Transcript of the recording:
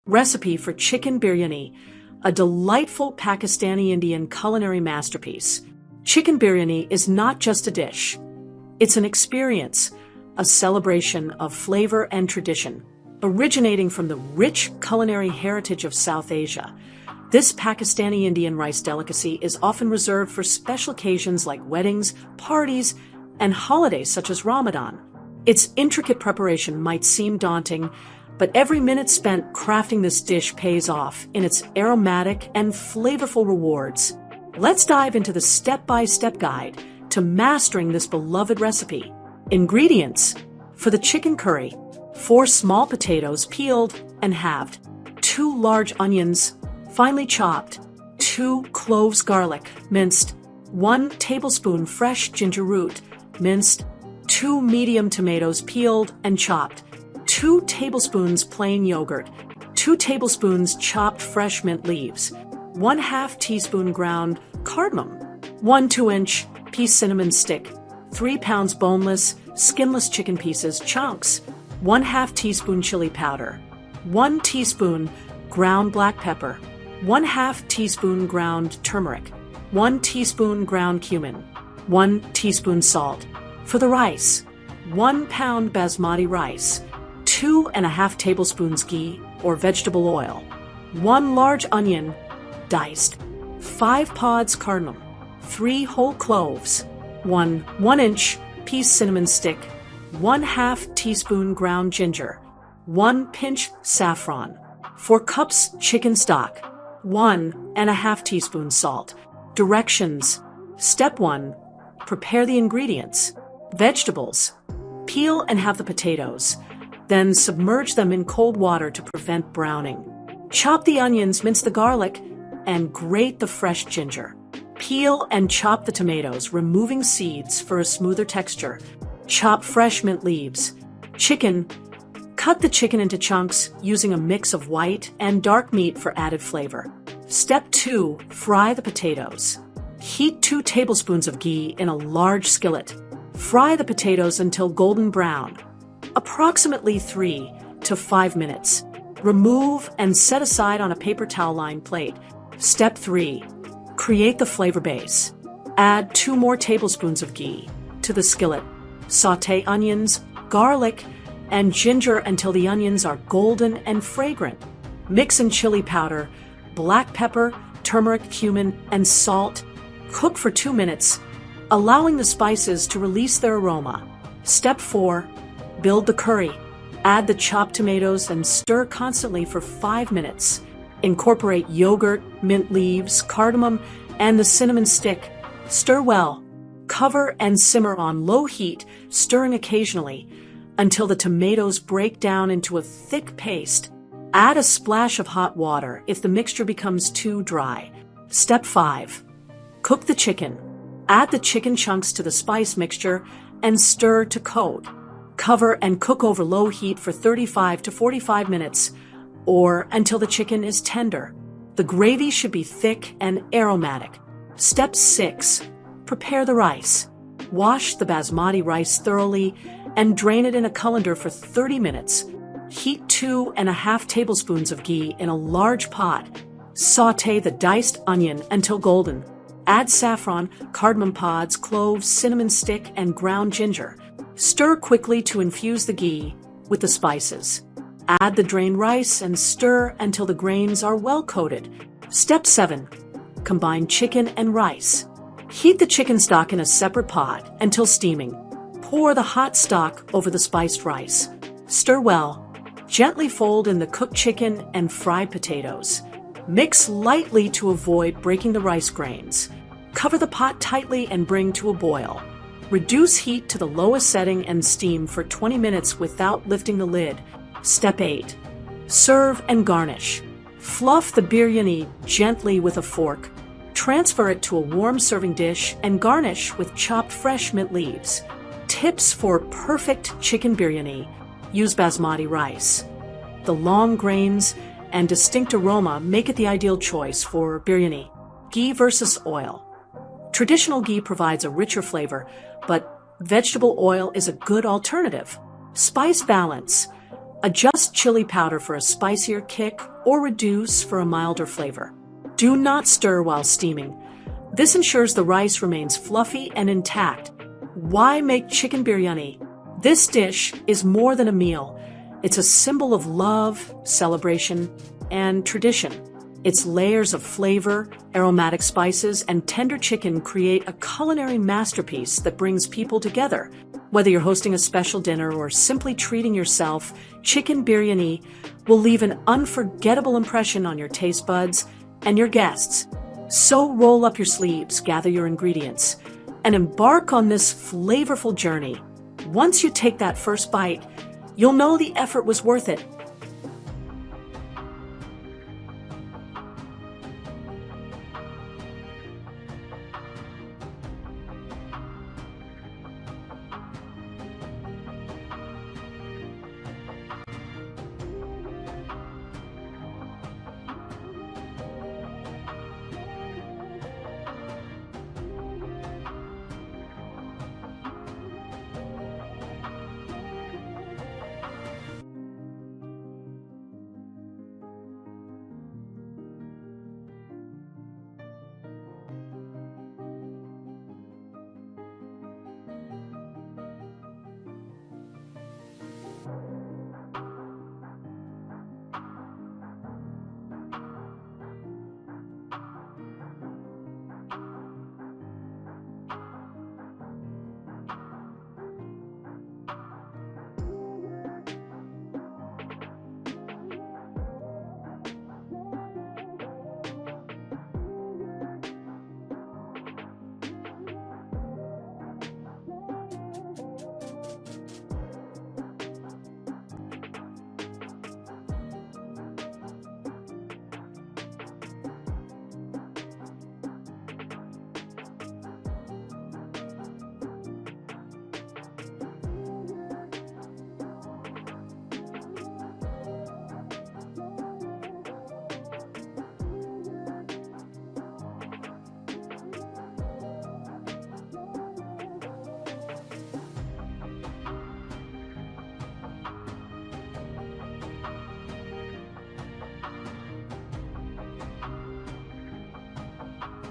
Recipe for chicken biryani, a delightful Pakistani-Indian culinary masterpiece. Chicken biryani is not just a dish. It's an experience, a celebration of flavor and tradition. Originating from the rich culinary heritage of South Asia, this Pakistani-Indian rice delicacy is often reserved for special occasions like weddings, parties, and holidays such as Ramadan. Its intricate preparation might seem daunting, but every minute spent crafting this dish pays off in its aromatic and flavorful rewards. Let's dive into the step-by-step guide to mastering this beloved recipe. Ingredients: for the chicken curry, 4 small potatoes peeled and halved, 2 large onions, finely chopped, 2 cloves garlic, minced, 1 tablespoon fresh ginger root, minced, 2 medium tomatoes peeled and chopped, 2 tablespoons plain yogurt, 2 tablespoons chopped fresh mint leaves, 1/2 teaspoon ground cardamom, 1 2-inch piece cinnamon stick, 3 pounds boneless, skinless chicken pieces chunks, 1/2 teaspoon chili powder, 1 teaspoon ground black pepper, 1/2 teaspoon ground turmeric, 1 teaspoon ground cumin, 1 teaspoon salt. For the rice, 1 pound basmati rice, 2.5 tablespoons ghee or vegetable oil, 1 large onion, diced, 5 pods cardamom, 3 whole cloves, 1 1-inch piece cinnamon stick, 1/2 teaspoon ground ginger, 1 pinch saffron, 4 cups chicken stock, 1.5 teaspoon salt. Directions: Step 1. Prepare the ingredients. Vegetables: peel and halve the potatoes, then submerge them in cold water to prevent browning. Chop the onions, mince the garlic, and grate the fresh ginger. Peel and chop the tomatoes, removing seeds for a smoother texture. Chop fresh mint leaves. Chicken: cut the chicken into chunks using a mix of white and dark meat for added flavor. Step 2. Fry the potatoes. Heat 2 tablespoons of ghee in a large skillet. Fry the potatoes until golden brown, approximately 3 to 5 minutes. Remove and set aside on a paper towel-lined plate. Step 3. Create the flavor base. Add 2 more tablespoons of ghee to the skillet. Sauté onions, garlic, and ginger until the onions are golden and fragrant. Mix in chili powder, black pepper, turmeric, cumin, and salt. Cook for 2 minutes, allowing the spices to release their aroma. Step 4. Build the curry. Add the chopped tomatoes and stir constantly for 5 minutes. Incorporate yogurt, mint leaves, cardamom, and the cinnamon stick. Stir well. Cover and simmer on low heat, stirring occasionally, until the tomatoes break down into a thick paste. Add a splash of hot water if the mixture becomes too dry. Step 5. Cook the chicken. Add the chicken chunks to the spice mixture and stir to coat. Cover and cook over low heat for 35 to 45 minutes, or until the chicken is tender. The gravy should be thick and aromatic. Step 6. Prepare the rice. Wash the basmati rice thoroughly and drain it in a colander for 30 minutes. Heat 2.5 tablespoons of ghee in a large pot. Sauté the diced onion until golden. Add saffron, cardamom pods, cloves, cinnamon stick, and ground ginger. Stir quickly to infuse the ghee with the spices. Add the drained rice and stir until the grains are well coated. Step 7. Combine chicken and rice. Heat the chicken stock in a separate pot until steaming. Pour the hot stock over the spiced rice. Stir well. Gently fold in the cooked chicken and fried potatoes. Mix lightly to avoid breaking the rice grains. Cover the pot tightly and bring to a boil. Reduce heat to the lowest setting and steam for 20 minutes without lifting the lid. Step 8. Serve and garnish. Fluff the biryani gently with a fork. Transfer it to a warm serving dish and garnish with chopped fresh mint leaves. Tips for perfect chicken biryani: use basmati rice. The long grains and distinct aroma make it the ideal choice for biryani. Ghee versus oil. Traditional ghee provides a richer flavor, but vegetable oil is a good alternative. Spice balance. Adjust chili powder for a spicier kick or reduce for a milder flavor. Do not stir while steaming. This ensures the rice remains fluffy and intact. Why make chicken biryani? This dish is more than a meal. It's a symbol of love, celebration, and tradition. Its layers of flavor, aromatic spices, and tender chicken create a culinary masterpiece that brings people together. Whether you're hosting a special dinner or simply treating yourself, chicken biryani will leave an unforgettable impression on your taste buds and your guests. So roll up your sleeves, gather your ingredients, and embark on this flavorful journey. Once you take that first bite, you'll know the effort was worth it.